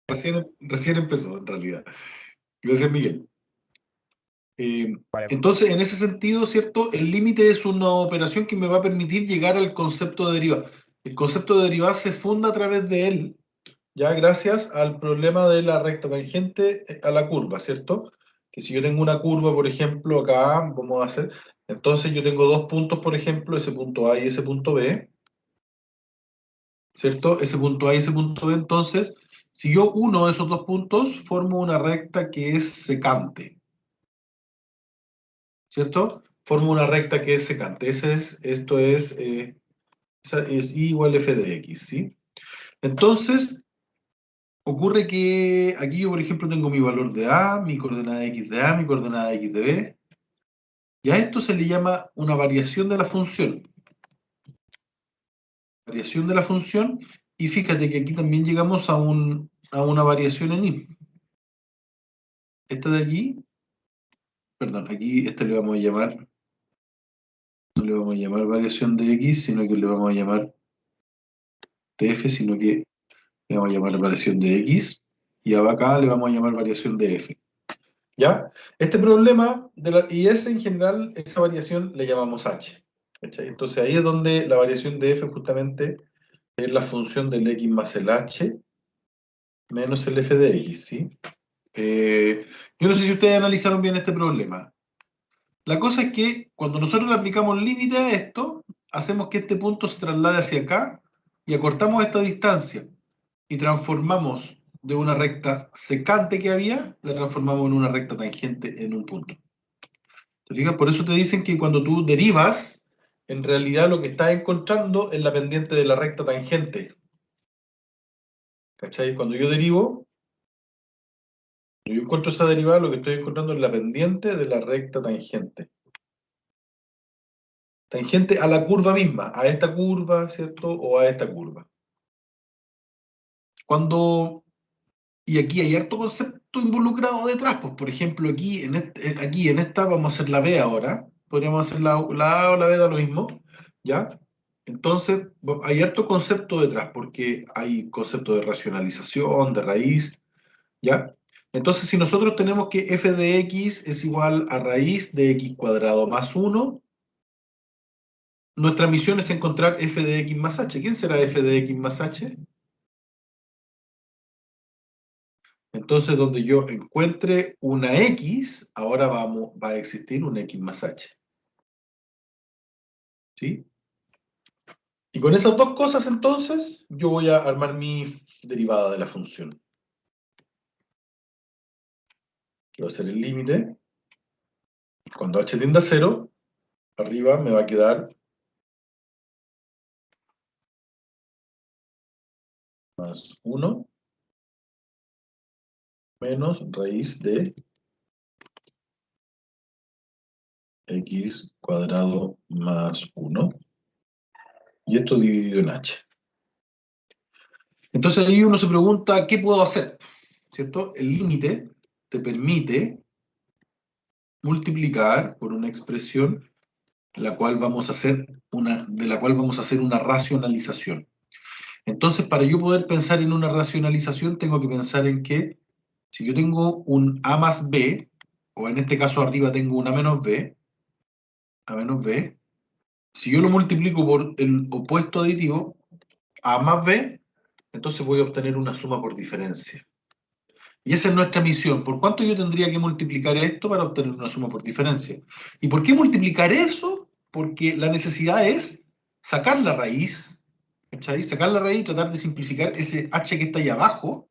Recién empezó, en realidad. Gracias, Miguel. Vale. Entonces, en ese sentido, ¿cierto? El límite es una operación que me va a permitir llegar al concepto de derivada. El concepto de derivada se funda a través de él, ya gracias al problema de la recta tangente a la curva, ¿cierto? Que si yo tengo una curva, por ejemplo, acá, vamos a hacer, entonces yo tengo dos puntos, por ejemplo, ese punto A y ese punto B, ¿cierto? Ese punto A y ese punto B, entonces, si yo uno de esos dos puntos, formo una recta que es secante, ¿cierto? Formo una recta que es secante. Esto es I igual a f de x, ¿sí? Entonces, ocurre que aquí yo, por ejemplo, tengo mi valor de A, mi coordenada x de A, mi coordenada x de B, y a esto se le llama una variación de la función. Variación de la función, y fíjate que aquí también llegamos a una variación en I. Esta de aquí, perdón, aquí esta le vamos a llamar, no le vamos a llamar variación de x, sino que le vamos a llamar df, sino que le vamos a llamar variación de x, y acá le vamos a llamar variación de f. ¿Ya? Este problema, y ese en general, esa variación le llamamos h. ¿Cachai? Entonces ahí es donde la variación de f justamente es la función del x más el h menos el f de x, ¿sí? Yo no sé si ustedes analizaron bien este problema. La cosa es que cuando nosotros le aplicamos límite a esto, hacemos que este punto se traslade hacia acá y acortamos esta distancia y transformamos de una recta secante que había, la transformamos en una recta tangente en un punto. ¿Te fijas? Por eso te dicen que cuando tú derivas, en realidad lo que estás encontrando es la pendiente de la recta tangente. ¿Cachai? Cuando yo derivo, cuando yo encuentro esa derivada, lo que estoy encontrando es la pendiente de la recta tangente. Tangente a la curva misma, a esta curva, ¿cierto? O a esta curva. Y aquí hay harto concepto involucrado detrás, pues por ejemplo aquí en esta vamos a hacer la B ahora, podríamos hacer la A o la B, da lo mismo, ¿ya? Entonces hay harto concepto detrás, porque hay concepto de racionalización, de raíz, ¿ya? Entonces si nosotros tenemos que f de x es igual a raíz de x cuadrado más 1, nuestra misión es encontrar f de x más h. ¿Quién será f de x más h? Entonces, donde yo encuentre una x, ahora va a existir un x más h. ¿Sí? Y con esas dos cosas, entonces, yo voy a armar mi derivada de la función. Que va a ser el límite. Cuando h tiende a 0, arriba me va a quedar más 1 menos raíz de x cuadrado más 1. Y esto dividido en h. Entonces ahí uno se pregunta, ¿qué puedo hacer? ¿Cierto? El límite te permite multiplicar por una expresión de la cual vamos a hacer una racionalización. Entonces, para yo poder pensar en una racionalización, tengo que pensar en que si yo tengo un A más B, o en este caso arriba tengo un A menos B, si yo lo multiplico por el opuesto aditivo, A más B, entonces voy a obtener una suma por diferencia. Y esa es nuestra misión. ¿Por cuánto yo tendría que multiplicar esto para obtener una suma por diferencia? ¿Y por qué multiplicar eso? Porque la necesidad es sacar la raíz, ¿cachai? Sacar la raíz y tratar de simplificar ese h que está ahí abajo.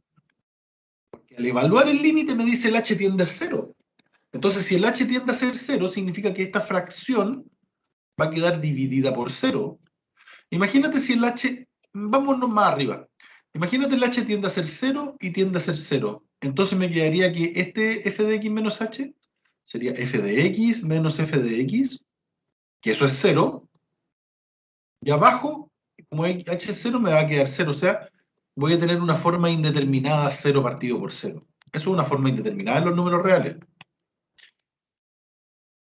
Porque al evaluar el límite me dice el h tiende a 0. Entonces, si el h tiende a ser 0, significa que esta fracción va a quedar dividida por 0. Imagínate si el h, vámonos más arriba. Imagínate el h tiende a ser 0 y tiende a ser 0. Entonces me quedaría que este f de x menos h sería f de x menos f de x, que eso es 0. Y abajo, como h es 0, me va a quedar 0. O sea, voy a tener una forma indeterminada 0 partido por 0. Eso es una forma indeterminada en los números reales.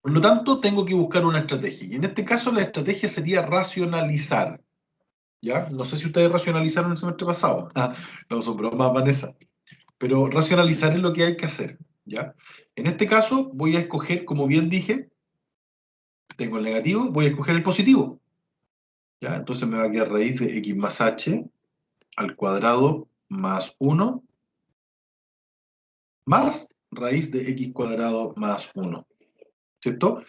Por lo tanto, tengo que buscar una estrategia. Y en este caso, la estrategia sería racionalizar. ¿Ya? No sé si ustedes racionalizaron el semestre pasado. No, son bromas, Vanessa. pero racionalizar es lo que hay que hacer, ¿ya? En este caso voy a escoger, como bien dije, tengo el negativo, voy a escoger el positivo, ¿ya? Entonces me va a quedar raíz de x más h al cuadrado más 1 más raíz de x cuadrado más 1, ¿cierto?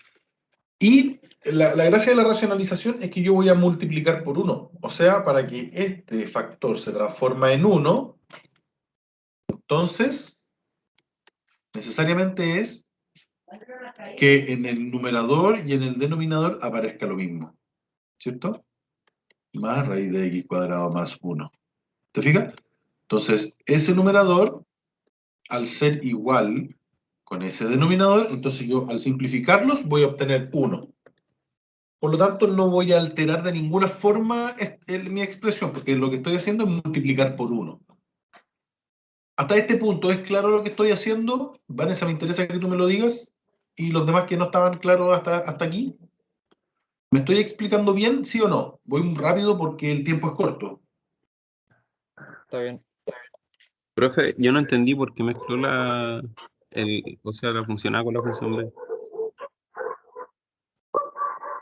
Y la gracia de la racionalización es que yo voy a multiplicar por 1, o sea, para que este factor se transforma en 1, entonces necesariamente es que en el numerador y en el denominador aparezca lo mismo, ¿cierto? Más raíz de x cuadrado más 1. ¿Te fijas? Entonces, ese numerador, al ser igual con ese denominador, entonces yo al simplificarlos voy a obtener 1. Por lo tanto, no voy a alterar de ninguna forma mi expresión, porque lo que estoy haciendo es multiplicar por 1. Hasta este punto, ¿es claro lo que estoy haciendo? Vanessa, me interesa que tú me lo digas. Y los demás que no estaban claros hasta aquí. ¿Me estoy explicando bien, sí o no? Voy muy rápido porque el tiempo es corto. Está bien. Profe, yo no entendí por qué mezcló o sea, la función A con la función B.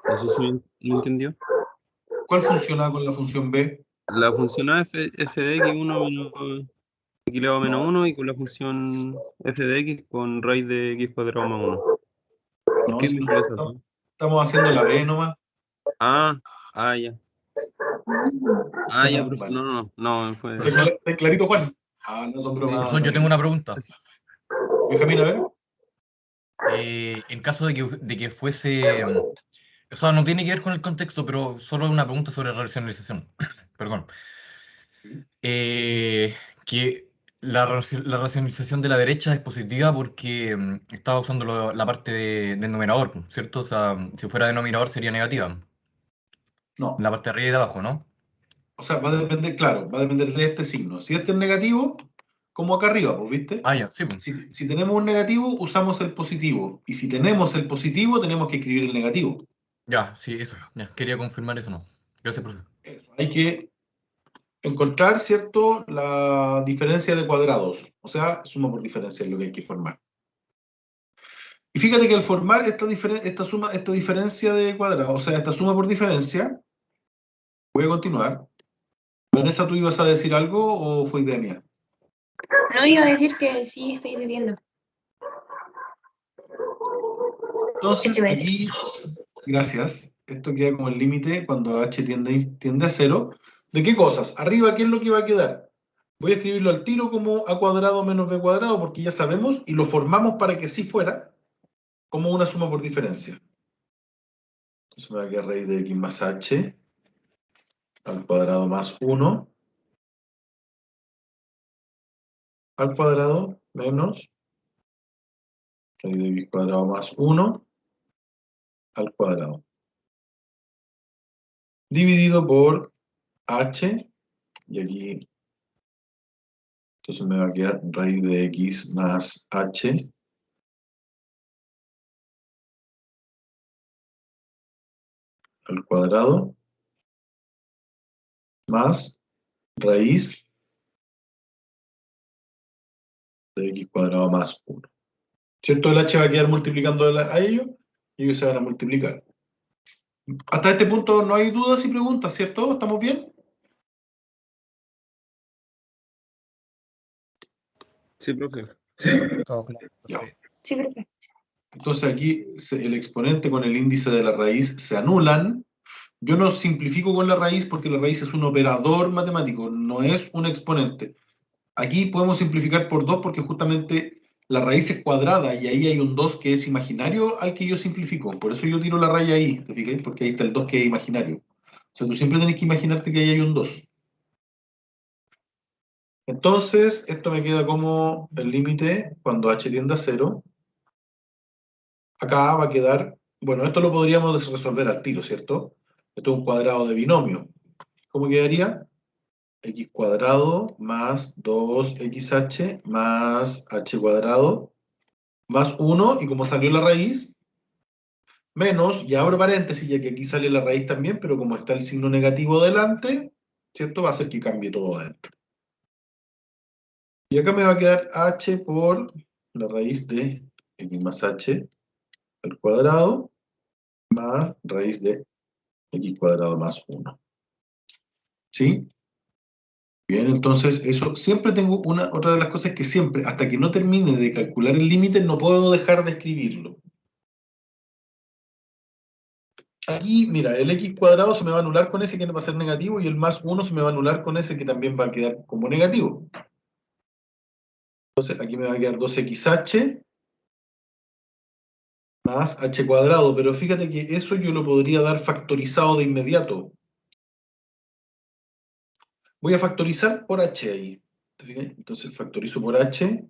No sé si me entendió. ¿Cuál funciona con la función B? La función A f de x1 menos x elevado a menos 1 y con la función f de x con raíz de x cuadrado más 1. ¿Por No, qué si mezcló esas dos? estamos haciendo la B nomás. Ah, ya. Ya, profe. Vale. No, fue. Profesor, ¿Está clarito, Juan? Ah, no son bromas. profesor, yo tengo una pregunta. Benjamín, a ver. En caso de que fuese, o sea, no tiene que ver con el contexto, pero solo una pregunta sobre racionalización. Perdón. Eh, que la racionalización de la derecha es positiva porque estaba usando la parte del numerador, ¿cierto? O sea, si fuera denominador sería negativa. No. La parte de arriba y de abajo, ¿no? O sea, va a depender, claro, va a depender de este signo. Si este es negativo, como acá arriba, pues, ¿viste? Ah, ya, sí, pues. Si tenemos un negativo, usamos el positivo. Y si tenemos el positivo, tenemos que escribir el negativo. Ya, sí, eso. Ya, quería confirmar eso, ¿no? Gracias, profesor. Eso. Hay que encontrar, ¿cierto?, la diferencia de cuadrados. O sea, suma por diferencia es lo que hay que formar. Y fíjate que al formar esta diferencia de cuadrados, o sea, esta suma por diferencia, voy a continuar. Vanessa, ¿tú ibas a decir algo o fue idea mía? No, iba a decir que sí, estoy entendiendo. Entonces, aquí, gracias, esto queda como el límite cuando h tiende a 0. ¿De qué cosas? Arriba, ¿qué es lo que va a quedar? Voy a escribirlo al tiro como a cuadrado menos b cuadrado, porque ya sabemos, y lo formamos para que sí fuera, como una suma por diferencia. Entonces me va a quedar raíz de x más h al cuadrado más 1 al cuadrado menos raíz de x cuadrado más 1 al cuadrado. Dividido por h, y aquí entonces me va a quedar raíz de x más h al cuadrado más raíz de x cuadrado más 1. ¿Cierto? El h va a quedar multiplicando a ellos y ellos se van a multiplicar. Hasta este punto no hay dudas y preguntas, ¿cierto? ¿Estamos bien? Sí, profe. Ya. Sí, profe. Entonces aquí el exponente con el índice de la raíz se anulan. Yo no simplifico con la raíz porque la raíz es un operador matemático, no es un exponente. Aquí podemos simplificar por 2 porque justamente la raíz es cuadrada y ahí hay un 2 que es imaginario al que yo simplifico. Por eso yo tiro la raya ahí, ¿te fijas? Porque ahí está el 2 que es imaginario. O sea, tú siempre tienes que imaginarte que ahí hay un 2. Entonces, esto me queda como el límite cuando h tiende a 0. Acá va a quedar, bueno, esto lo podríamos resolver al tiro, ¿cierto? Esto es un cuadrado de binomio. ¿Cómo quedaría? X cuadrado más 2xh más h cuadrado más 1, y como salió la raíz, menos, y abro paréntesis, ya que aquí sale la raíz también, pero como está el signo negativo delante, ¿cierto? Va a hacer que cambie todo adentro. Y acá me va a quedar h por la raíz de x más h al cuadrado más raíz de x cuadrado más 1. ¿Sí? Bien, entonces eso, siempre tengo otra de las cosas que siempre, hasta que no termine de calcular el límite, no puedo dejar de escribirlo. Aquí, mira, el x cuadrado se me va a anular con ese que va a ser negativo y el más 1 se me va a anular con ese que también va a quedar como negativo. Entonces aquí me va a quedar 2xh más h cuadrado, pero fíjate que eso yo lo podría dar factorizado de inmediato. Voy a factorizar por h ahí. ¿Te fijas? Entonces factorizo por h,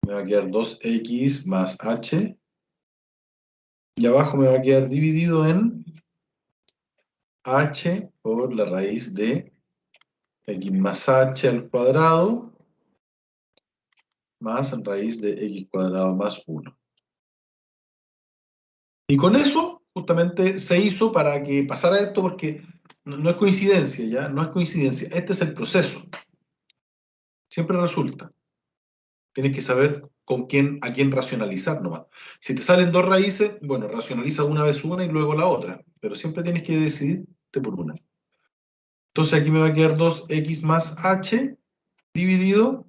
me va a quedar 2x más h, y abajo me va a quedar dividido en h por la raíz de x más h al cuadrado más raíz de x cuadrado más 1. Y con eso, justamente, se hizo para que pasara esto, porque no es coincidencia, ¿ya? No es coincidencia. Este es el proceso. Siempre resulta. Tienes que saber a quién racionalizar nomás. Si te salen dos raíces, bueno, racionaliza una vez una y luego la otra. Pero siempre tienes que decidirte por una. Entonces aquí me va a quedar 2x más h dividido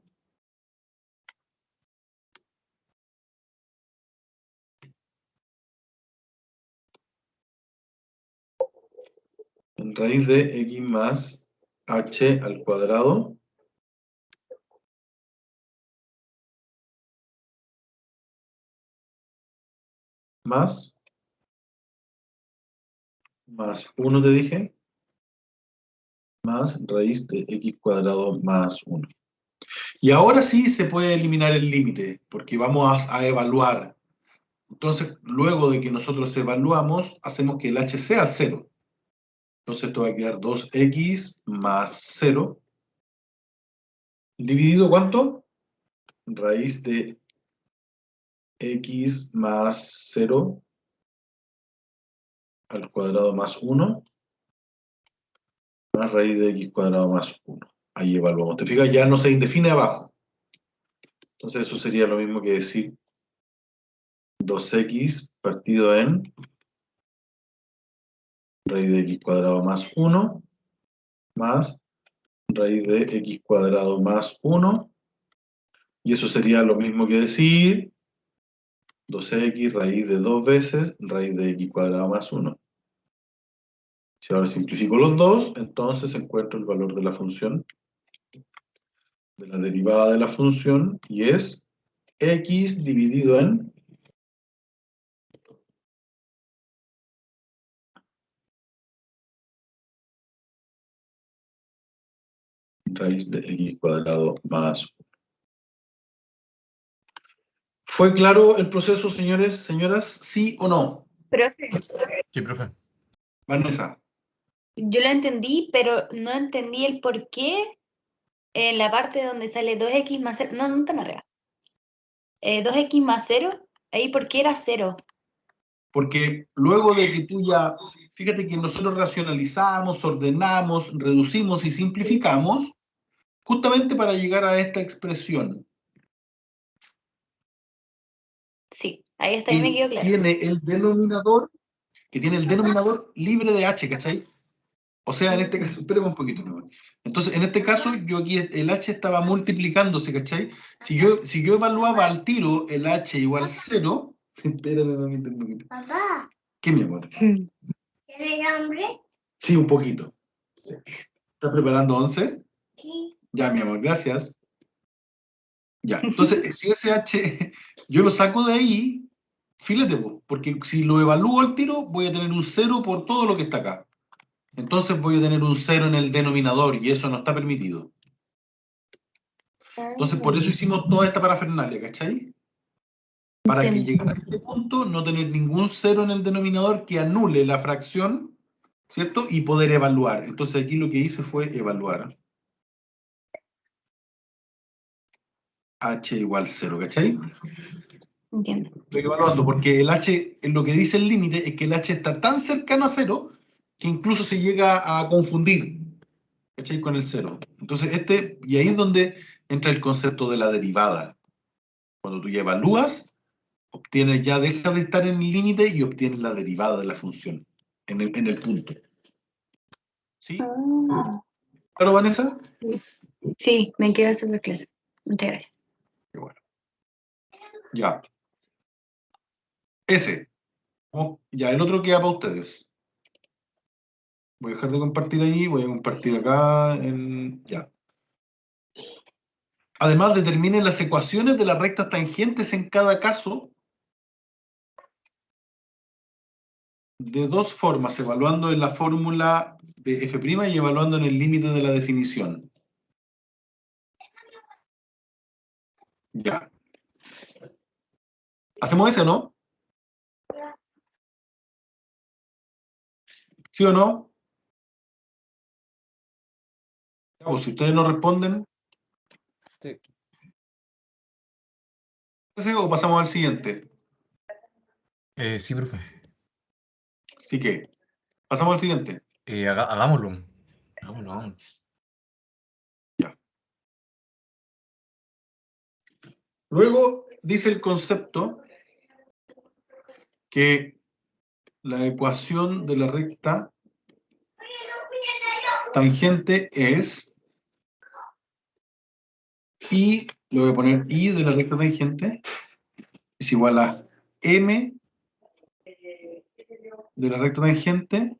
en raíz de x más h al cuadrado más 1 te dije, más raíz de x cuadrado más 1. Y ahora sí se puede eliminar el límite, porque vamos a evaluar. Entonces, luego de que nosotros evaluamos, hacemos que el h sea 0. Entonces esto va a quedar 2x más 0, dividido ¿cuánto? Raíz de x más 0 al cuadrado más 1, más raíz de x cuadrado más 1. Ahí evaluamos. ¿Te fijas? Ya no se indefine abajo. Entonces eso sería lo mismo que decir 2x partido en raíz de x cuadrado más 1 más raíz de x cuadrado más 1, y eso sería lo mismo que decir 2x raíz de 2 veces raíz de x cuadrado más 1. Si ahora simplifico los dos, entonces encuentro el valor de la función, de la derivada de la función, y es x dividido en raíz de x cuadrado más 1. ¿Fue claro el proceso, señores, señoras? ¿Sí o no? Profe, Sí, profe. Vanessa. yo lo entendí, pero no entendí el por qué en la parte donde sale 2x más 0, no tan arriba. 2x más 0, ahí por qué era 0. Porque luego de que tú ya, fíjate que nosotros racionalizamos, ordenamos, reducimos y simplificamos, justamente para llegar a esta expresión. Sí, ahí está, ahí me quedó claro. Que tiene el denominador libre de h, ¿cachai? O sea, en este caso, espérame un poquito, mi amor. Entonces, en este caso, yo aquí el h estaba multiplicándose, ¿cachai? Si yo evaluaba al tiro el h igual 0, espérame, mamita, un poquito. Papá, ¿Qué, mi amor? ¿tienes hambre? Sí, un poquito. ¿Estás preparando 11? Sí. Ya, mi amor, gracias. Ya, entonces, si ese h yo lo saco de ahí, fíjate, porque si lo evalúo al tiro, voy a tener un 0 por todo lo que está acá. Entonces voy a tener un 0 en el denominador y eso no está permitido. Entonces, por eso hicimos toda esta parafernalia, ¿cachai? Para que llegara a este punto, no tener ningún 0 en el denominador que anule la fracción, ¿cierto? Y poder evaluar. Entonces aquí lo que hice fue evaluar. H igual 0, ¿cachai? Entiendo. Estoy evaluando, porque el h, lo que dice el límite es que el h está tan cercano a 0 que incluso se llega a confundir, ¿cachai? Con el 0. Entonces y ahí es donde entra el concepto de la derivada. Cuando tú ya evalúas, obtienes, ya deja de estar en el límite y obtienes la derivada de la función en el punto. ¿Sí? Ah, ¿Claro, Vanessa? sí, me queda súper claro. Muchas gracias. Qué bueno. Ya. Ese. Ya, el otro queda para ustedes. Voy a dejar de compartir ahí, voy a compartir acá ya. Además, determine las ecuaciones de las rectas tangentes en cada caso de dos formas, evaluando en la fórmula de f' y evaluando en el límite de la definición. Ya. ¿Hacemos ese o no? ¿Sí o no? Ya, pues, si ustedes no responden, Sí. ¿ese o pasamos al siguiente? Sí, profe. Así que, pasamos al siguiente. Hagámoslo. Hagámoslo. Ya. Luego dice el concepto que la ecuación de la recta tangente es y, le voy a poner y de la recta tangente es igual a m de la recta tangente.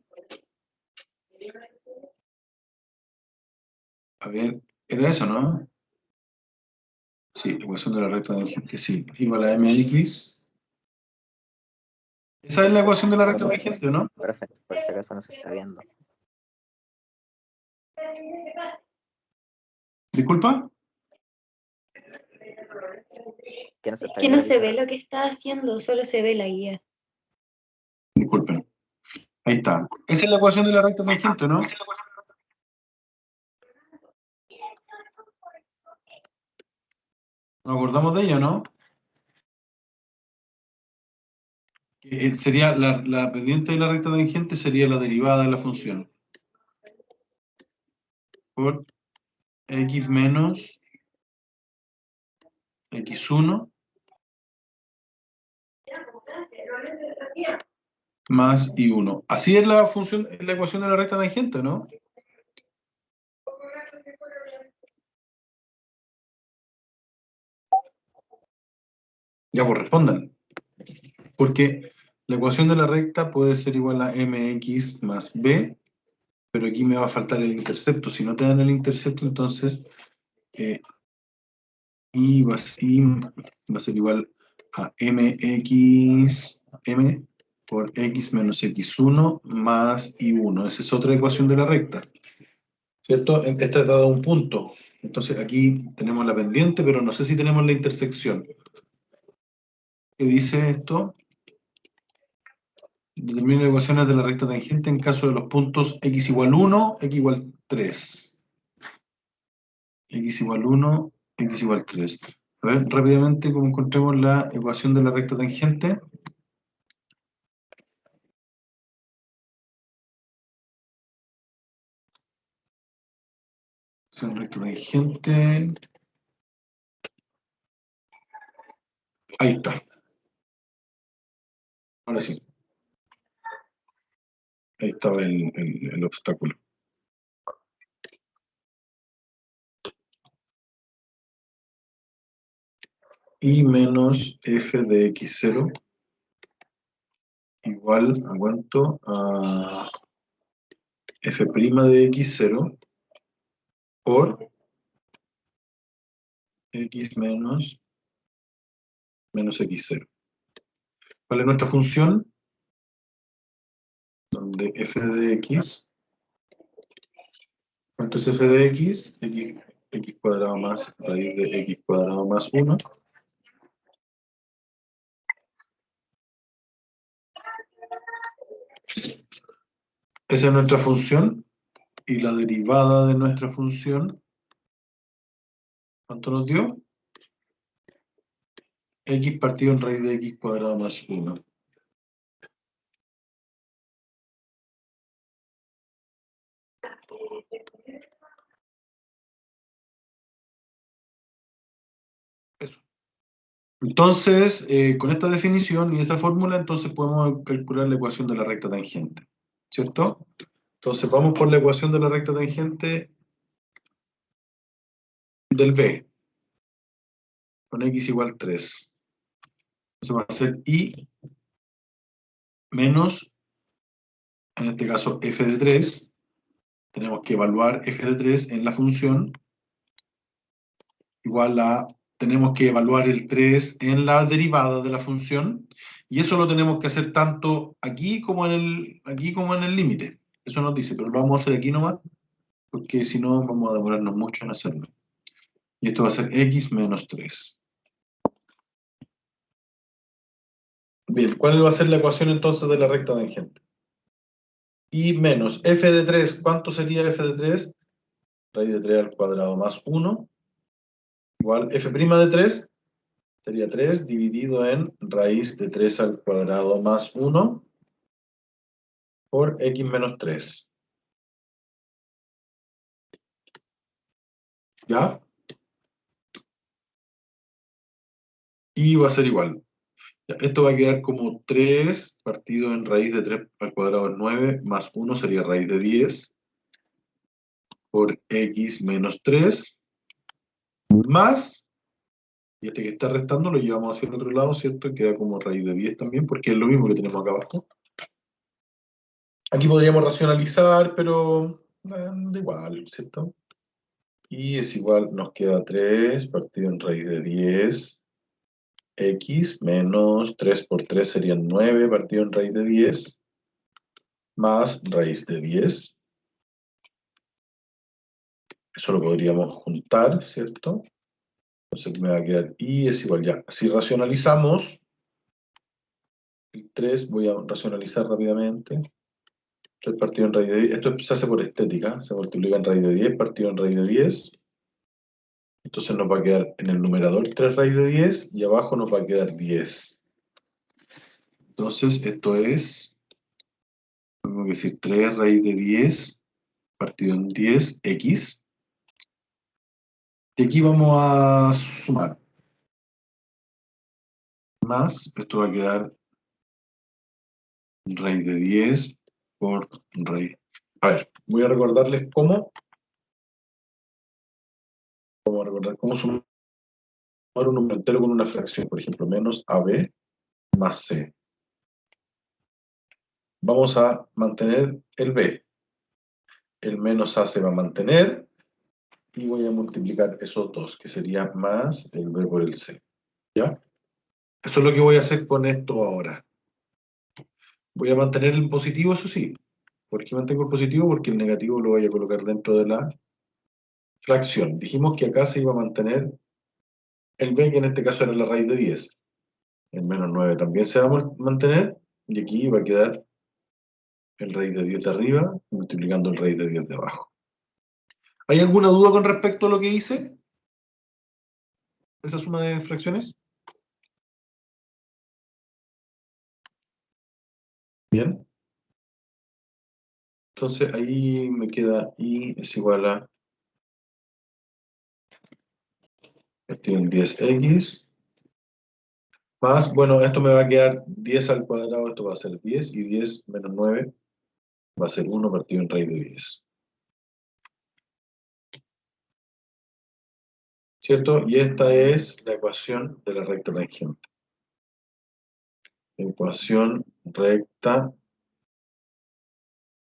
A ver, ¿era eso, no? Sí, ecuación de la recta tangente, sí, igual a mx. Esa es la ecuación de la recta tangente, ¿no? Profe, por si acaso no se está viendo. ¿Disculpa? Que no se está Que viendo no la se ve pizarra. lo que está haciendo, solo se ve la guía. Disculpen. Ahí está. Esa es la ecuación de la recta tangente, ¿no? Nos acordamos de ella, ¿no? Sería la pendiente de la recta tangente sería la derivada de la función. Por x menos x1 más y1. Así es la función, la ecuación de la recta tangente, ¿no? Ya, pues respondan. Porque la ecuación de la recta puede ser igual a mx más b, pero aquí me va a faltar el intercepto. Si no te dan el intercepto, entonces y va a ser igual a mx m por x menos x1 más y1. Esa es otra ecuación de la recta, ¿cierto? Esta es dada a un punto. Entonces aquí tenemos la pendiente, pero no sé si tenemos la intersección. ¿Qué dice esto? Determina ecuaciones de la recta tangente en caso de los puntos x igual 1, x igual 3. X igual 1, x igual 3. A ver, rápidamente, ¿cómo encontremos la ecuación de la recta tangente? Recta tangente. Ahí está. Ahora sí. Ahí estaba el obstáculo. Y menos f de x0 igual a cuánto? A f' de x0 por x menos x0. ¿Cuál es nuestra función? Donde f de x, ¿cuánto es f de x? X cuadrado más raíz de x cuadrado más 1. Esa es nuestra función. Y la derivada de nuestra función, ¿cuánto nos dio? X partido en raíz de x cuadrado más 1. Entonces, con esta definición y esta fórmula, entonces podemos calcular la ecuación de la recta tangente, ¿cierto? Entonces, vamos por la ecuación de la recta tangente del B, con x igual 3. Entonces va a ser y menos, en este caso, f de 3. Tenemos que evaluar f de 3 en la función, igual a, tenemos que evaluar el 3 en la derivada de la función, y eso lo tenemos que hacer tanto aquí como en el límite. Eso nos dice, pero lo vamos a hacer aquí nomás, porque si no vamos a demorarnos mucho en hacerlo. Y esto va a ser x menos 3. Bien, ¿cuál va a ser la ecuación entonces de la recta tangente? Y menos f de 3, ¿cuánto sería f de 3? Raíz de 3 al cuadrado más 1, igual f' de 3, sería 3 dividido en raíz de 3 al cuadrado más 1 por x menos 3. ¿Ya? Y va a ser igual. Ya, esto va a quedar como 3 partido en raíz de 3 al cuadrado es 9, más 1 sería raíz de 10 por x menos 3, más, y este que está restando lo llevamos hacia el otro lado, ¿cierto? Queda como raíz de 10 también, porque es lo mismo que tenemos acá abajo. Aquí podríamos racionalizar, pero da igual, ¿cierto? Y es igual, nos queda 3 partido en raíz de 10, x menos 3 por 3 serían 9 partido en raíz de 10, más raíz de 10. Eso lo podríamos juntar, ¿cierto? Entonces me va a quedar y es igual ya. Si racionalizamos, el 3 voy a racionalizar rápidamente. 3 partido en raíz de 10. Esto se hace por estética, se multiplica en raíz de 10 partido en raíz de 10. Entonces nos va a quedar en el numerador 3 raíz de 10 y abajo nos va a quedar 10. Entonces esto es, tengo que decir 3 raíz de 10 partido en 10x. Y aquí vamos a sumar. Más, esto va a quedar raíz de 10 por raíz. A ver, voy a recordarles cómo sumar un número entero con una fracción. Por ejemplo, menos AB más C. Vamos a mantener el B. El menos A se va a mantener y voy a multiplicar esos dos, que sería más el B por el C. ¿Ya? Eso es lo que voy a hacer con esto ahora. Voy a mantener el positivo, eso sí. ¿Por qué mantengo el positivo? Porque el negativo lo voy a colocar dentro de la fracción. Dijimos que acá se iba a mantener el B, que en este caso era la raíz de 10. El menos 9 también se va a mantener, y aquí va a quedar el raíz de 10 de arriba multiplicando el raíz de 10 de abajo. ¿Hay alguna duda con respecto a lo que hice? ¿Esa suma de fracciones? Bien. Entonces ahí me queda y es igual a partido en 10x, más, bueno, esto me va a quedar 10 al cuadrado, esto va a ser 10, y 10 menos 9 va a ser 1 partido en raíz de 10. ¿Cierto? Y esta es la ecuación de la recta tangente. Ecuación recta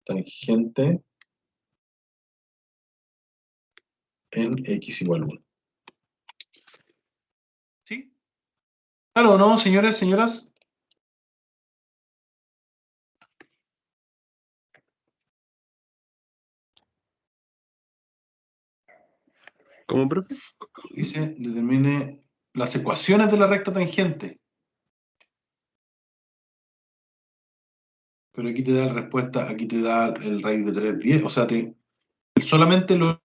tangente en x igual 1. ¿Sí? Claro, ¿no, señores, señoras? ¿Cómo, profe? Dice, determine las ecuaciones de la recta tangente. Pero aquí te da la respuesta, aquí te da el raíz de 3, 10. O sea, solamente lo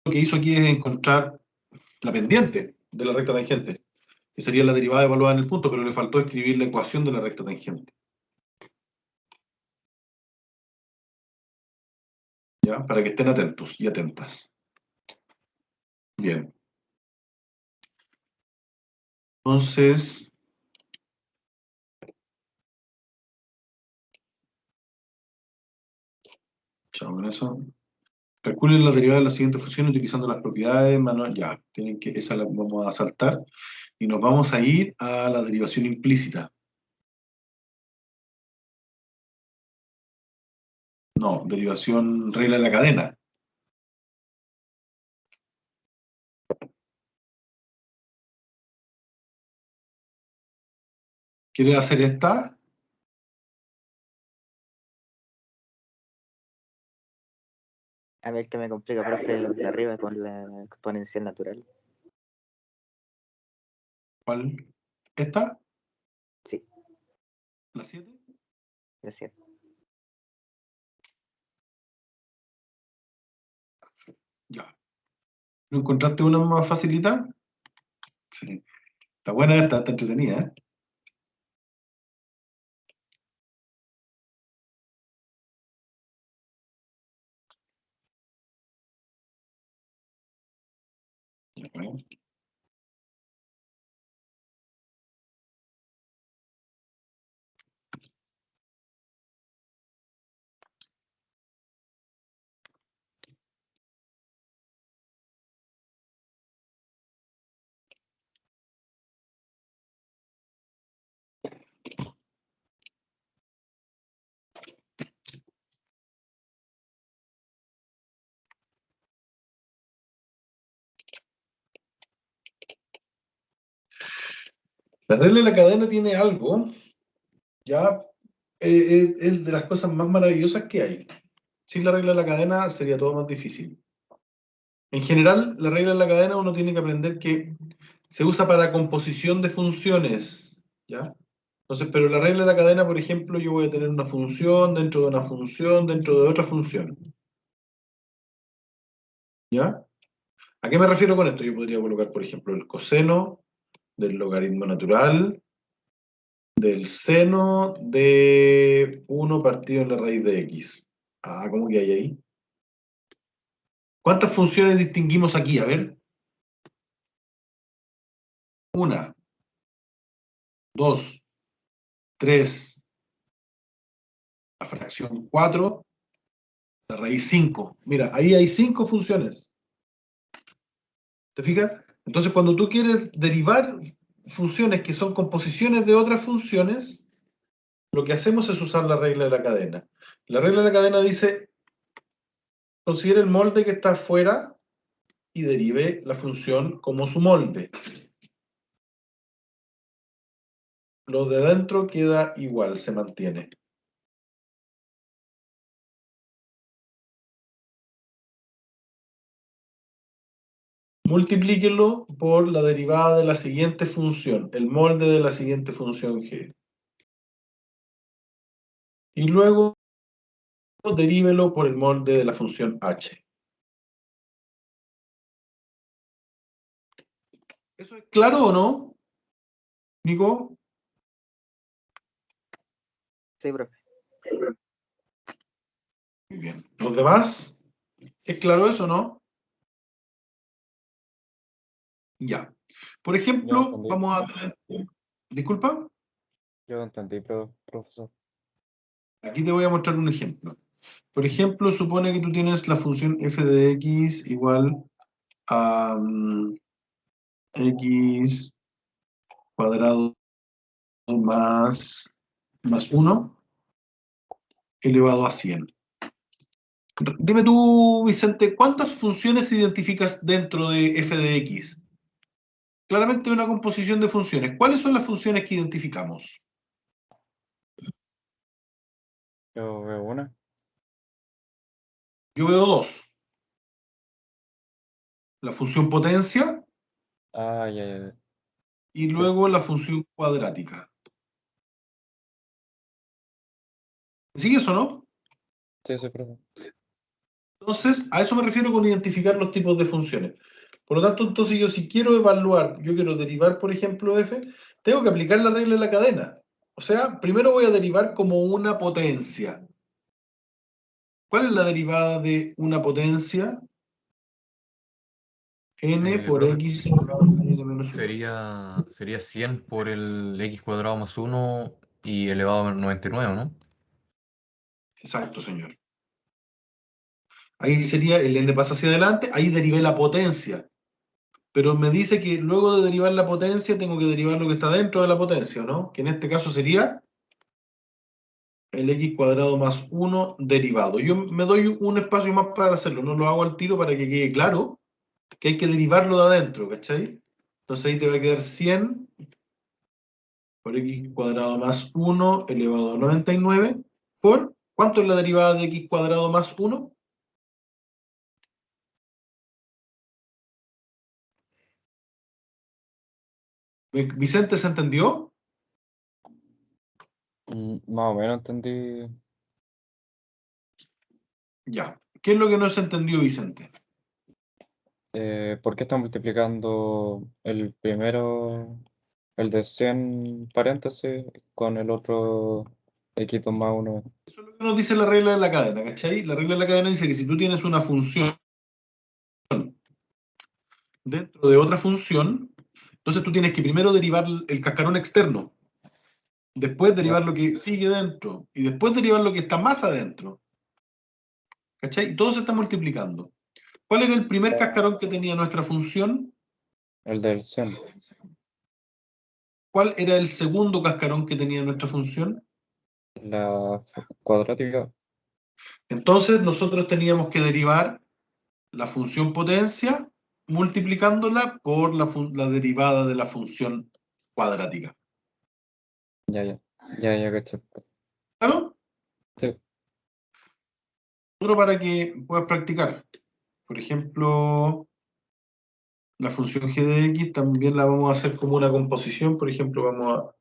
que hizo aquí es encontrar la pendiente de la recta tangente, que sería la derivada evaluada en el punto, pero le faltó escribir la ecuación de la recta tangente. ¿Ya? Para que estén atentos y atentas. Bien. Entonces, chao con eso. Calculen la derivada de la siguiente función utilizando las propiedades manuales. Ya, tienen que, esa la vamos a saltar. Y nos vamos a ir a la derivación implícita. No, derivación regla de la cadena. ¿Quieres hacer esta? A mí el que me complica, profe, es el de arriba con la exponencial natural. ¿Cuál? ¿Esta? Sí, ¿La 7? es cierto. Ya. ¿No encontraste una más facilita? Sí. Está buena esta, está entretenida, ¿eh? Ya, bueno. La regla de la cadena tiene algo, ya es de las cosas más maravillosas que hay. Sin la regla de la cadena sería todo más difícil. En general, la regla de la cadena uno tiene que aprender que se usa para composición de funciones, ¿ya? Entonces, pero la regla de la cadena, por ejemplo, yo voy a tener una función dentro de una función dentro de otra función, ¿ya? ¿A qué me refiero con esto? Yo podría colocar, por ejemplo, el coseno del logaritmo natural del seno de 1 partido en la raíz de x. Ah, ¿cómo que hay ahí? ¿Cuántas funciones distinguimos aquí? A ver. 1, 2, 3, la fracción 4, la raíz 5. Mira, ahí hay 5 funciones. ¿Te fijas? Entonces, cuando tú quieres derivar funciones que son composiciones de otras funciones, lo que hacemos es usar la regla de la cadena. La regla de la cadena dice, considere el molde que está afuera y derive la función como su molde. Lo de adentro queda igual, se mantiene. Multiplíquelo por la derivada de la siguiente función, el molde de la siguiente función g. Y luego derívelo por el molde de la función h. ¿Eso es claro o no, Nico? Sí, profe. Muy bien. ¿Los demás? ¿Es claro eso o no? Ya. Por ejemplo, Yo entendí. vamos a tener... ¿Disculpa? Yo entendí, profesor. Aquí te voy a mostrar un ejemplo. Por ejemplo, supone que tú tienes la función f de x igual a x cuadrado más 1 elevado a 100. Dime tú, Vicente, ¿cuántas funciones identificas dentro de f de x? Claramente una composición de funciones. ¿Cuáles son las funciones que identificamos? Yo veo una. Yo veo dos. La función potencia Ah, ya. y Sí, luego la función cuadrática. ¿Sigue eso, no? sí, profe. Entonces, a eso me refiero con identificar los tipos de funciones. Por lo tanto, entonces yo si quiero evaluar, yo quiero derivar, por ejemplo, f, tengo que aplicar la regla de la cadena. O sea, primero voy a derivar como una potencia. ¿Cuál es la derivada de una potencia? n por profe, x elevado a n menos 1. sería 100 por el x cuadrado más 1 y elevado a 99, ¿no? Exacto, señor. Ahí sería el n pasa hacia adelante, ahí derivé la potencia. Pero me dice que luego de derivar la potencia tengo que derivar lo que está dentro de la potencia, ¿no? Que en este caso sería el x cuadrado más 1 derivado. Yo me doy un espacio más para hacerlo, no lo hago al tiro para que quede claro que hay que derivarlo de adentro, ¿cachai? Entonces ahí te va a quedar 100 por x cuadrado más 1 elevado a 99 por, ¿cuánto es la derivada de x cuadrado más 1? ¿Vicente se entendió? Más o menos entendí. Ya. ¿Qué es lo que no se entendió, Vicente? ¿Por qué está multiplicando el primero, el de 100 paréntesis, con el otro x2 más 1? Eso es lo que nos dice la regla de la cadena, ¿cachai? La regla de la cadena dice que si tú tienes una función dentro de otra función, entonces tú tienes que primero derivar el cascarón externo, después derivar lo que sigue dentro, y después derivar lo que está más adentro. ¿Cachai? Y todo se está multiplicando. ¿Cuál era el primer cascarón que tenía nuestra función? El del 100. ¿Cuál era el segundo cascarón que tenía nuestra función? La cuadrática. Entonces nosotros teníamos que derivar la función potencia multiplicándola por la derivada de la función cuadrática. Ya, caché. ¿Claro? Sí. Otro para que puedas practicar. Por ejemplo, la función g de x también la vamos a hacer como una composición. Por ejemplo, vamos a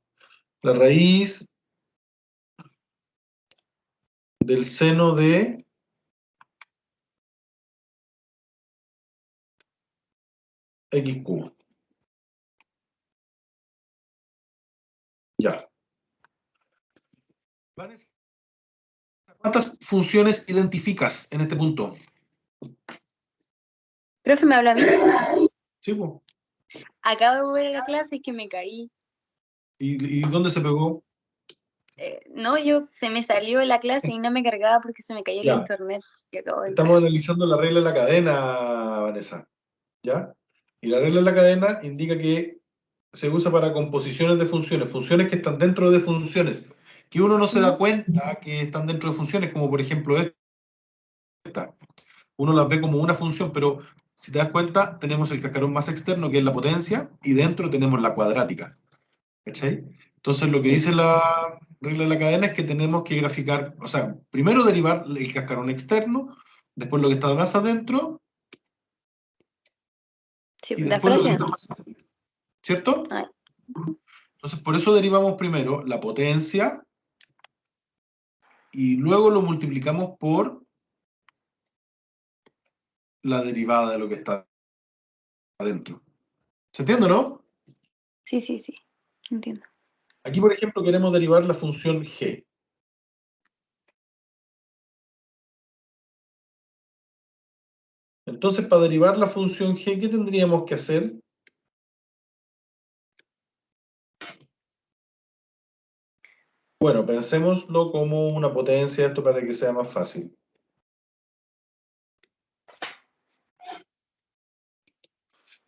la raíz del seno de x cubo. Ya. ¿Cuántas funciones identificas en este punto? Profe, ¿me habla a mí? Sí, pues. Acabo de volver a la clase y que me caí. ¿Y dónde se pegó? No, se me salió de la clase y no me cargaba porque se me cayó el Ya. internet. Y acabo de Estamos analizando la regla de la cadena, Vanessa. ¿Ya? Y la regla de la cadena indica que se usa para composiciones de funciones, funciones que están dentro de funciones, que uno no se da cuenta que están dentro de funciones, como por ejemplo esta. Uno las ve como una función, pero si te das cuenta, tenemos el cascarón más externo, que es la potencia, y dentro tenemos la cuadrática. ¿Cachai? Entonces lo que dice la regla de la cadena es que tenemos que graficar, o sea, primero derivar el cascarón externo, después lo que está más adentro, Sí, y la después lo que frase. está más adentro. ¿Cierto? Ah. Entonces por eso derivamos primero la potencia y luego lo multiplicamos por la derivada de lo que está adentro. ¿Se entiende, no? Sí, entiendo. Aquí, por ejemplo, queremos derivar la función g. Entonces, para derivar la función g, ¿qué tendríamos que hacer? Bueno, pensémoslo como una potencia, esto para que sea más fácil.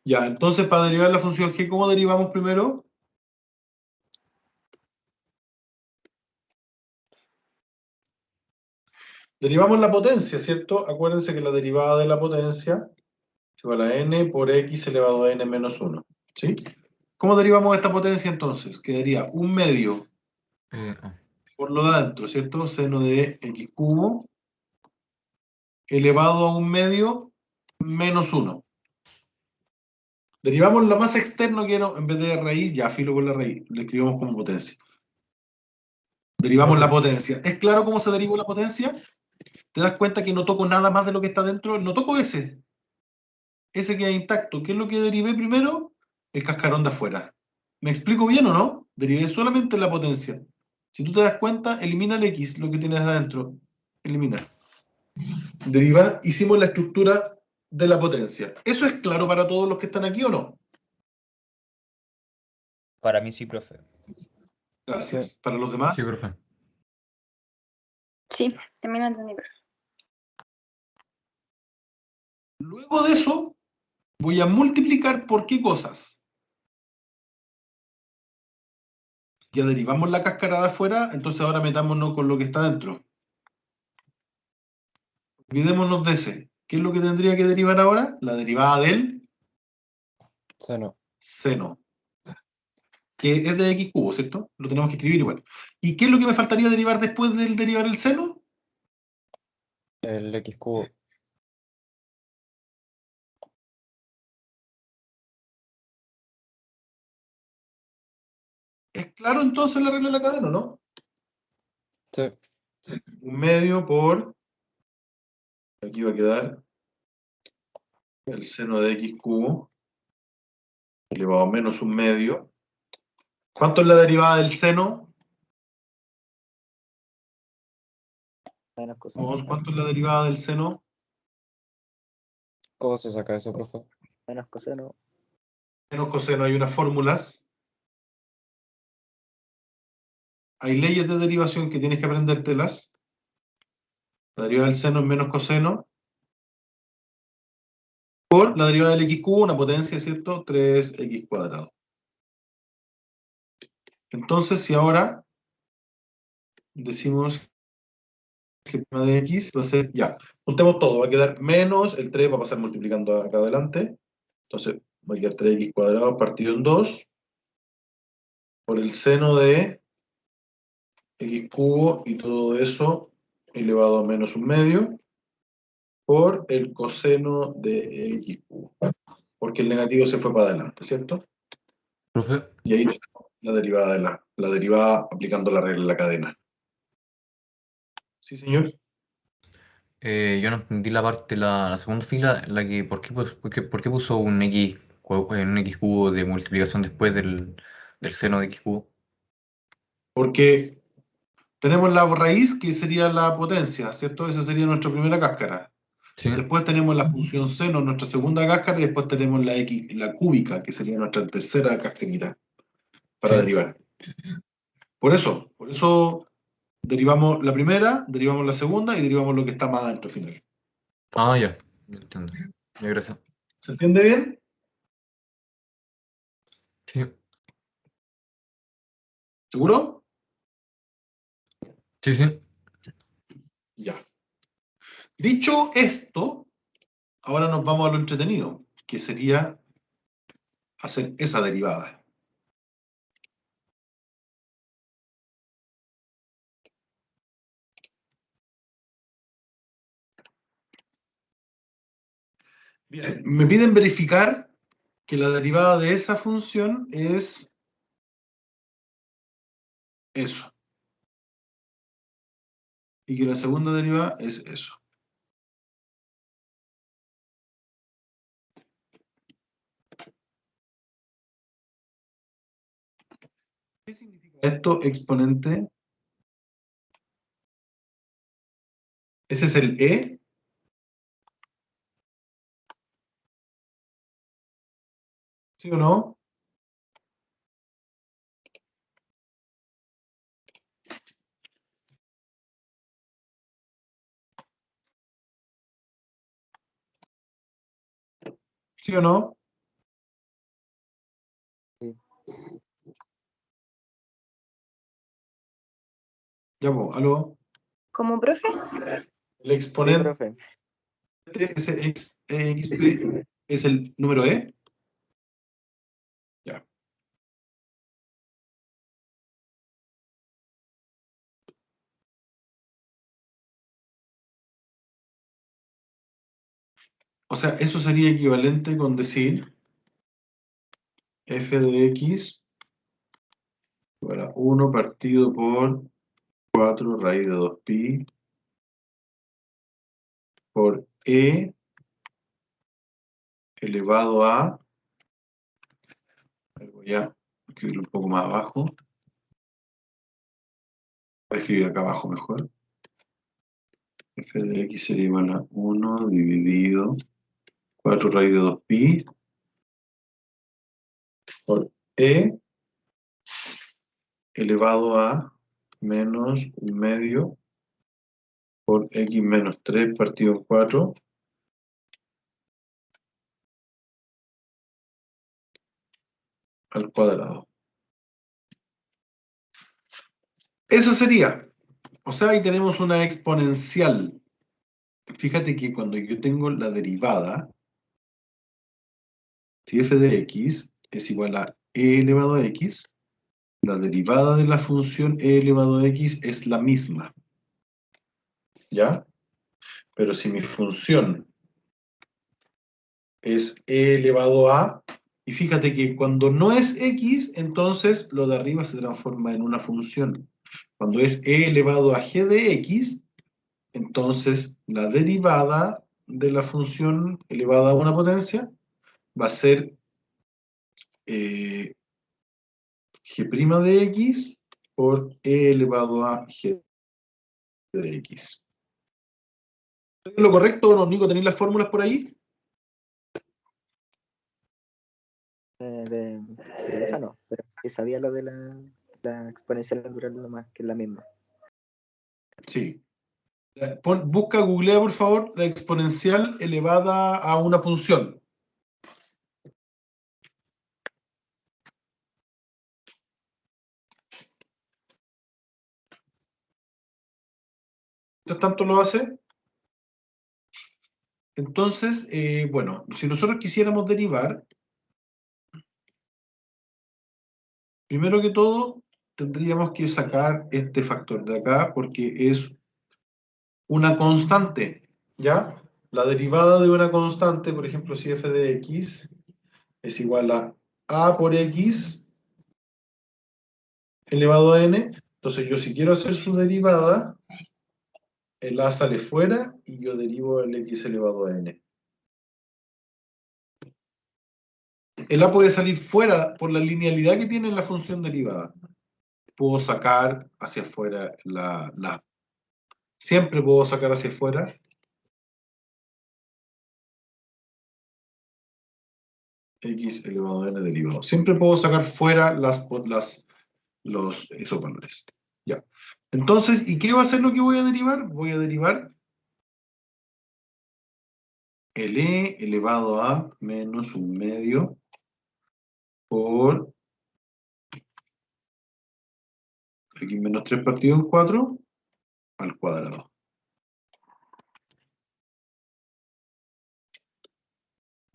Ya, entonces para derivar la función g, ¿cómo derivamos primero? Derivamos la potencia, ¿cierto? Acuérdense que la derivada de la potencia es igual a n por x elevado a n menos 1. ¿Sí? ¿Cómo derivamos esta potencia entonces? Quedaría 1 medio por lo de adentro, ¿cierto? Seno de x cubo elevado a 1 medio menos 1. Derivamos lo más externo que no, en vez de raíz, ya filo con la raíz, le escribimos como potencia. Derivamos la potencia. ¿Es claro cómo se deriva la potencia? ¿Te das cuenta que no toco nada más de lo que está dentro? No toco ese. Ese queda intacto. ¿Qué es lo que derivé primero? El cascarón de afuera. ¿Me explico bien o no? Derivé solamente la potencia. Si tú te das cuenta, elimina el x, lo que tienes adentro. Elimina. Hicimos la estructura de la potencia. ¿Eso es claro para todos los que están aquí o no? Para mí sí, profe. Gracias. ¿Para los demás? Sí, profe. Sí, también lo entendí. Luego de eso, voy a multiplicar por qué cosas. Ya derivamos la cáscara de afuera, entonces ahora metámonos con lo que está dentro. Olvidémonos de ese. ¿Qué es lo que tendría que derivar ahora? La derivada del Seno. seno, que es de x cubo, ¿cierto? Lo tenemos que escribir igual. ¿Y qué es lo que me faltaría derivar después del derivar el seno? El x cubo. ¿Es claro entonces la regla de la cadena, no? Sí. 1/2 por... Aquí va a quedar el seno de x cubo elevado a menos 1/2. ¿Cuánto es la derivada del seno? Menos coseno. Vamos, ¿cuánto es la derivada del seno? ¿Cómo se saca eso, profe? Menos coseno. Menos coseno, hay unas fórmulas. Hay leyes de derivación que tienes que aprendértelas. La derivada del seno es menos coseno por la derivada del x cubo, una potencia, ¿cierto? 3x cuadrado. Entonces, si ahora decimos que prima de x va a ser, ya, juntemos todo, va a quedar menos, el 3 va a pasar multiplicando acá adelante, entonces va a quedar 3x cuadrado partido en 2 por el seno de x cubo y todo eso elevado a menos 1/2 por el coseno de x cubo, porque el negativo se fue para adelante, ¿cierto? Profe, Y ahí tenemos la derivada de la derivada aplicando la regla de la cadena. ¿Sí, señor? yo no entendí la parte, la segunda fila, la que, ¿por qué puso un x, un x cubo de multiplicación después del seno de x cubo? Porque tenemos la raíz que sería la potencia, ¿cierto? Esa sería nuestra primera cáscara. Sí. Después tenemos la función seno, nuestra segunda cáscara, y después tenemos la x, la cúbica, que sería nuestra tercera cascarita para Sí. derivar. Por eso derivamos la primera, derivamos la segunda y derivamos lo que está más adentro al final. Ah, ya, entiendo. Ya, gracias. ¿Se entiende bien? Sí, ¿Seguro? sí, sí. Ya. Dicho esto, ahora nos vamos a lo entretenido, que sería hacer esa derivada. Bien, me piden verificar que la derivada de esa función es eso. Y que la segunda derivada es eso. ¿Qué significa esto, exponente? ¿Ese es el E? ¿Sí o no? ¿Sí o no? Sí. Ya, pues, aló. ¿Como profe? El Sí, exponente, profe. ese XP, es el número E. Ya. O sea, eso sería equivalente con decir f de x igual a 1 partido por 4 raíz de 2pi por E elevado a, voy a escribirlo un poco más abajo, voy a escribir acá abajo mejor, f de x sería igual a 1 dividido 4 raíz de 2pi por e elevado a menos 1/2 por x menos 3 partido en 4 al cuadrado. Eso sería. O sea, ahí tenemos una exponencial. Fíjate que cuando yo tengo la derivada, si f de x es igual a e elevado a x, la derivada de la función e elevado a x es la misma. ¿Ya? Pero si mi función es e elevado a, y fíjate que cuando no es x, entonces lo de arriba se transforma en una función. Cuando es e elevado a g de x, entonces la derivada de la función elevada a una potencia va a ser g' de x por e elevado a g de x. ¿Es lo correcto o no, Nico? ¿Tenéis las fórmulas por ahí? De esa no, pero sí sabía lo de la exponencial natural nomás, que es la misma. Sí. Busca, googlea por favor, la exponencial elevada a una función. ¿Mientras tanto lo hace? Entonces, bueno, si nosotros quisiéramos derivar, primero que todo, tendríamos que sacar este factor de acá porque es una constante, ¿ya? La derivada de una constante, por ejemplo, si f de x es igual a por x elevado a n, entonces yo si quiero hacer su derivada, el a sale fuera y yo derivo el x elevado a n. El a puede salir fuera por la linealidad que tiene la función derivada. Puedo sacar hacia afuera siempre puedo sacar hacia afuera x elevado a n derivado. Siempre puedo sacar fuera esos valores. Ya. Entonces, ¿y qué va a ser lo que voy a derivar? Voy a derivar el e elevado a menos 1/2 por x menos 3 partido en 4 al cuadrado.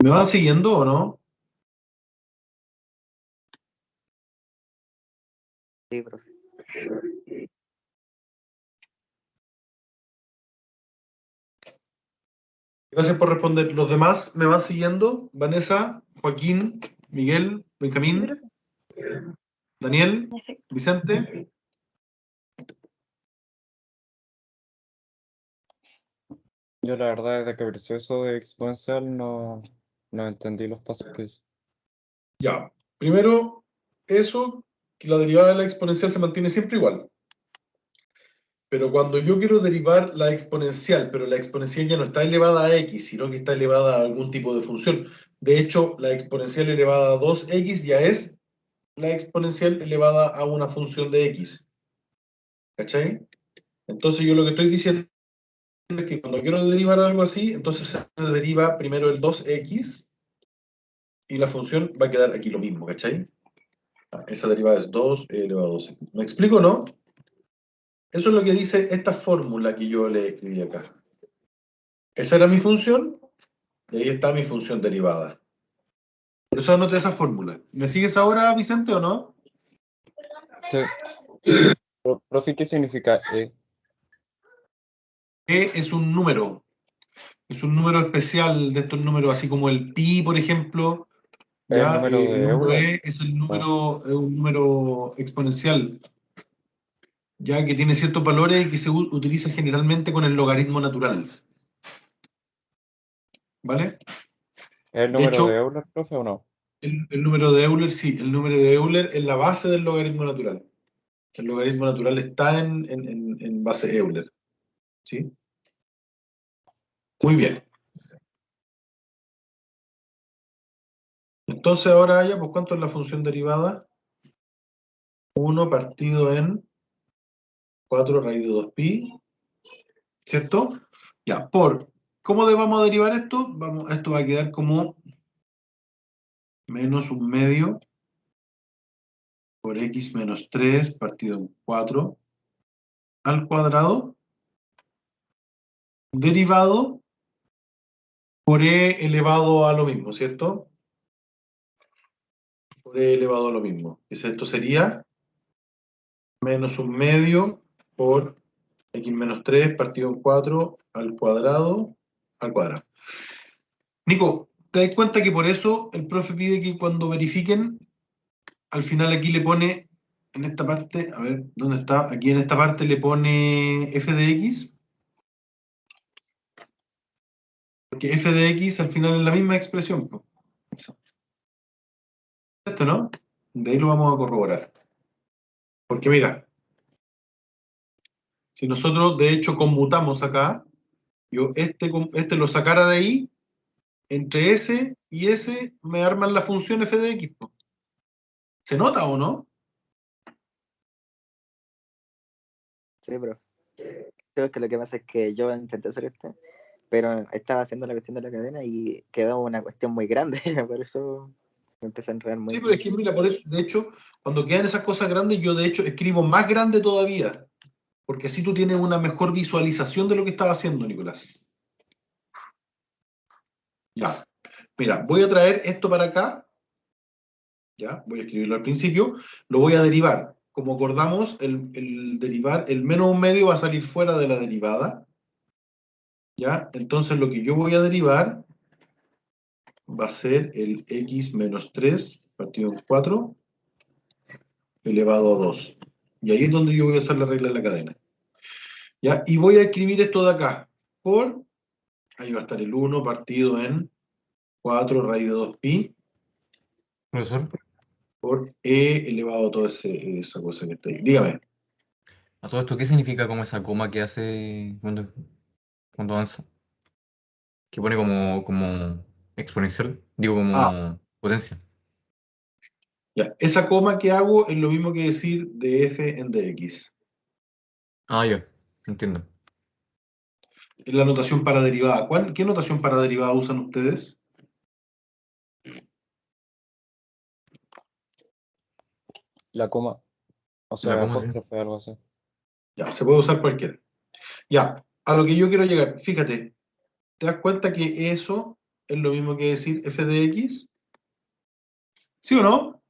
¿Me van siguiendo o no? Sí, profe. Gracias por responder. ¿Los demás me van siguiendo? Vanessa, Joaquín, Miguel, Benjamín, Daniel, Perfecto. Vicente. Yo la verdad desde que apareció eso de exponencial no entendí los pasos que hice. Ya. Primero, eso, que la derivada de la exponencial se mantiene siempre igual. Pero cuando yo quiero derivar la exponencial, pero la exponencial ya no está elevada a x, sino que está elevada a algún tipo de función. De hecho, la exponencial elevada a 2x ya es la exponencial elevada a una función de x. ¿Cachai? Entonces yo lo que estoy diciendo es que cuando quiero derivar algo así, entonces se deriva primero el 2x y la función va a quedar aquí lo mismo, ¿cachai? Esa derivada es 2 elevado a 2x. ¿Me explico, no? Eso es lo que dice esta fórmula que yo le escribí acá. Esa era mi función, y ahí está mi función derivada. Por eso anoté esa fórmula. ¿Me sigues ahora, Vicente, o no? Sí. Profe, ¿qué significa E? E es un número. Es un número especial de estos números, así como el pi, por ejemplo. ¿Es el ¿Ya? número El de número Euler? E es un número exponencial, ya que tiene ciertos valores y que se utiliza generalmente con el logaritmo natural. ¿Vale? ¿Es el De número de hecho, Euler, profe, o no? el número de Euler, sí, el número de Euler es la base del logaritmo natural. El logaritmo natural está en base Euler. ¿Sí? Muy bien. Entonces ahora ya, pues ¿cuánto es la función derivada? 1 partido en 4 raíz de 2pi, ¿cierto? Ya, ¿cómo vamos a derivar esto? Esto va a quedar como menos 1/2 por x menos 3 partido en 4 al cuadrado, derivado por e elevado a lo mismo, ¿cierto? Por e elevado a lo mismo. Esto sería menos 1/2 por x menos 3 partido en 4 al cuadrado. Nico, ¿te das cuenta que por eso el profe pide que cuando verifiquen, al final aquí le pone, en esta parte, a ver, ¿dónde está? Aquí en esta parte le pone f de x? Porque f de x al final es la misma expresión, po. Esto, ¿no? De ahí lo vamos a corroborar. Porque mira, si nosotros de hecho conmutamos acá, yo este lo sacara de ahí, entre ese y ese me arman la función f de x, po. ¿Se nota o no? Sí, pero creo que lo que pasa es que yo intenté hacer pero estaba haciendo la cuestión de la cadena y quedó una cuestión muy grande, por eso me empecé a enredar muy Sí, pero es que mira, por eso, de hecho, cuando quedan esas cosas grandes, yo de hecho escribo más grande todavía, porque así tú tienes una mejor visualización de lo que estás haciendo, Nicolás. Ya, mira, voy a traer esto para acá, ya, voy a escribirlo al principio, lo voy a derivar. Como acordamos, el derivar, el menos 1/2 va a salir fuera de la derivada, ya, entonces lo que yo voy a derivar va a ser el x menos 3 partido en 4 elevado a 2. Y ahí es donde yo voy a hacer la regla de la cadena. ¿Ya? Y voy a escribir esto de acá, ahí va a estar el 1 partido en 4 raíz de 2pi, Profesor, por e elevado a toda esa cosa que está ahí. Dígame. ¿a todo esto qué significa como esa coma que hace cuando avanza? Que pone como exponencial, digo Ah, como potencia. ya. Esa coma que hago es lo mismo que decir de f en dx. Ah, ya, entiendo. Es la notación para derivada. ¿Qué notación para derivada usan ustedes? La coma, o La sea, coma, sí. apóstrofe, algo así. Ya, se puede usar cualquiera. Ya, a lo que yo quiero llegar, fíjate, ¿te das cuenta que eso es lo mismo que decir f de x? ¿Sí o no?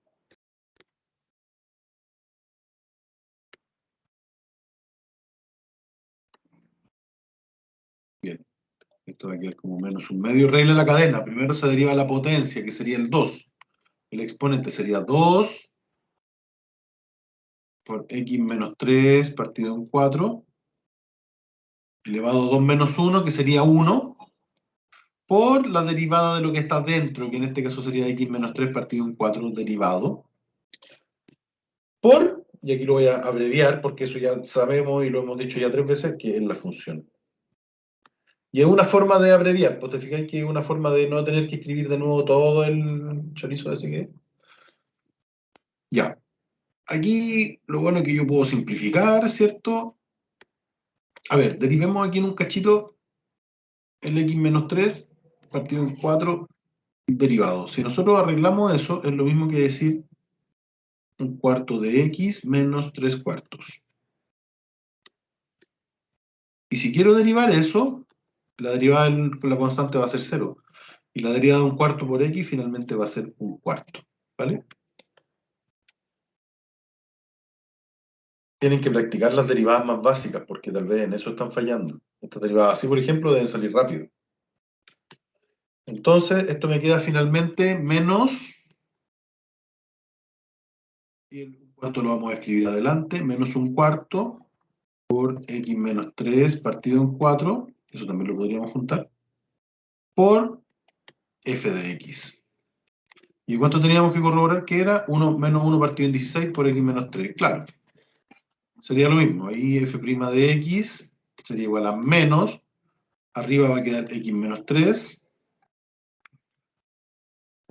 Bien, esto va a quedar como menos 1/2. Regla de la cadena. Primero se deriva la potencia, que sería el 2. El exponente sería 2 por x menos 3 partido en 4, elevado a 2 menos 1, que sería 1, por la derivada de lo que está dentro, que en este caso sería x menos 3 partido en 4 derivado, y aquí lo voy a abreviar porque eso ya sabemos y lo hemos dicho ya 3 veces, que es la función. Y es una forma de abreviar, pues te fijáis que es una forma de no tener que escribir de nuevo todo el chorizo ese que... Ya. Aquí lo bueno es que yo puedo simplificar, ¿cierto? A ver, derivemos aquí en un cachito el x menos 3 partido en 4 derivado. Si nosotros arreglamos eso, es lo mismo que decir 1/4 de x menos 3/4. Y si quiero derivar eso, la derivada con la constante va a ser 0. Y la derivada de 1/4 por x finalmente va a ser 1/4. ¿Vale? Tienen que practicar las derivadas más básicas, porque tal vez en eso están fallando. Estas derivadas así, por ejemplo, deben salir rápido. Entonces, esto me queda finalmente menos, y el 1/4 lo vamos a escribir adelante, menos 1/4 por x menos 3 partido en 4, eso también lo podríamos juntar, por f de x. ¿Y cuánto teníamos que corroborar que era? 1 menos 1 partido en 16 por x menos 3. Claro, sería lo mismo. Ahí f' de x sería igual a menos, arriba va a quedar x menos 3,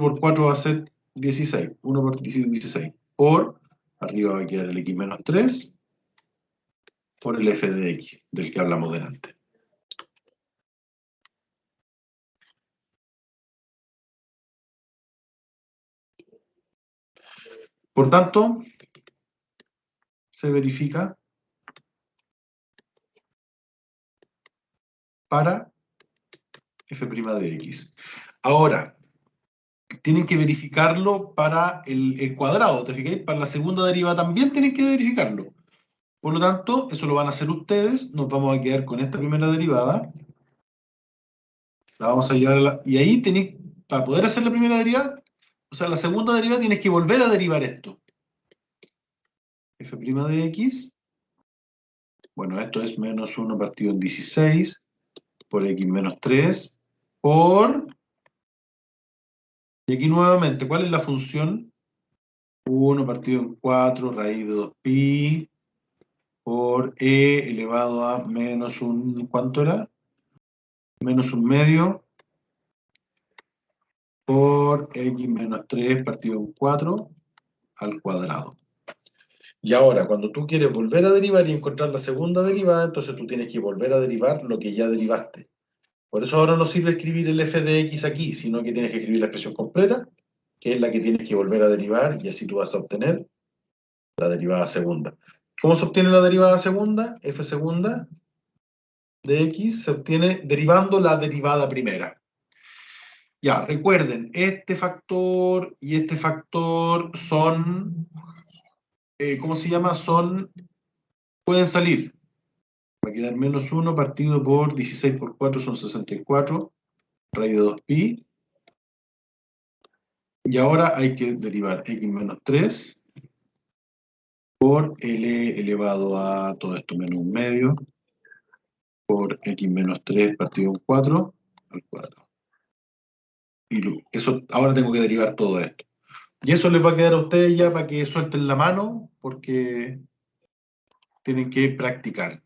por 4 va a ser 16. 1 por 16. Por, arriba va a quedar el x menos 3, por el f de x, del que hablamos delante. Por tanto, se verifica para f' de x. Ahora, tienen que verificarlo para el cuadrado, ¿te fijáis? Para la segunda derivada también tienen que verificarlo. Por lo tanto, eso lo van a hacer ustedes. Nos vamos a quedar con esta primera derivada. La vamos a llevar a la... Y ahí tenéis, para poder hacer la primera derivada, o sea, la segunda derivada tienes que volver a derivar esto. F' de x. Bueno, esto es menos 1 partido en 16 por x menos 3 por... Y aquí nuevamente, ¿cuál es la función? 1 partido en 4 raíz de 2pi por e elevado a menos un... ¿Cuánto era? Menos un medio por x menos 3 partido en 4 al cuadrado. Y ahora, cuando tú quieres volver a derivar y encontrar la segunda derivada, entonces tú tienes que volver a derivar lo que ya derivaste. Por eso ahora no sirve escribir el f de x aquí, sino que tienes que escribir la expresión completa, que es la que tienes que volver a derivar, y así tú vas a obtener la derivada segunda. ¿Cómo se obtiene la derivada segunda? F segunda de x se obtiene derivando la derivada primera. Ya, recuerden, este factor y este factor son, ¿cómo se llama? Pueden salir. Va a quedar menos 1 partido por 16 por 4 son 64, raíz de 2pi. Y ahora hay que derivar x menos 3 por L elevado a todo esto menos un medio por x menos 3 partido en 4 al cuadrado. Y eso, ahora tengo que derivar todo esto. Y eso les va a quedar a ustedes ya para que suelten la mano, porque tienen que practicar.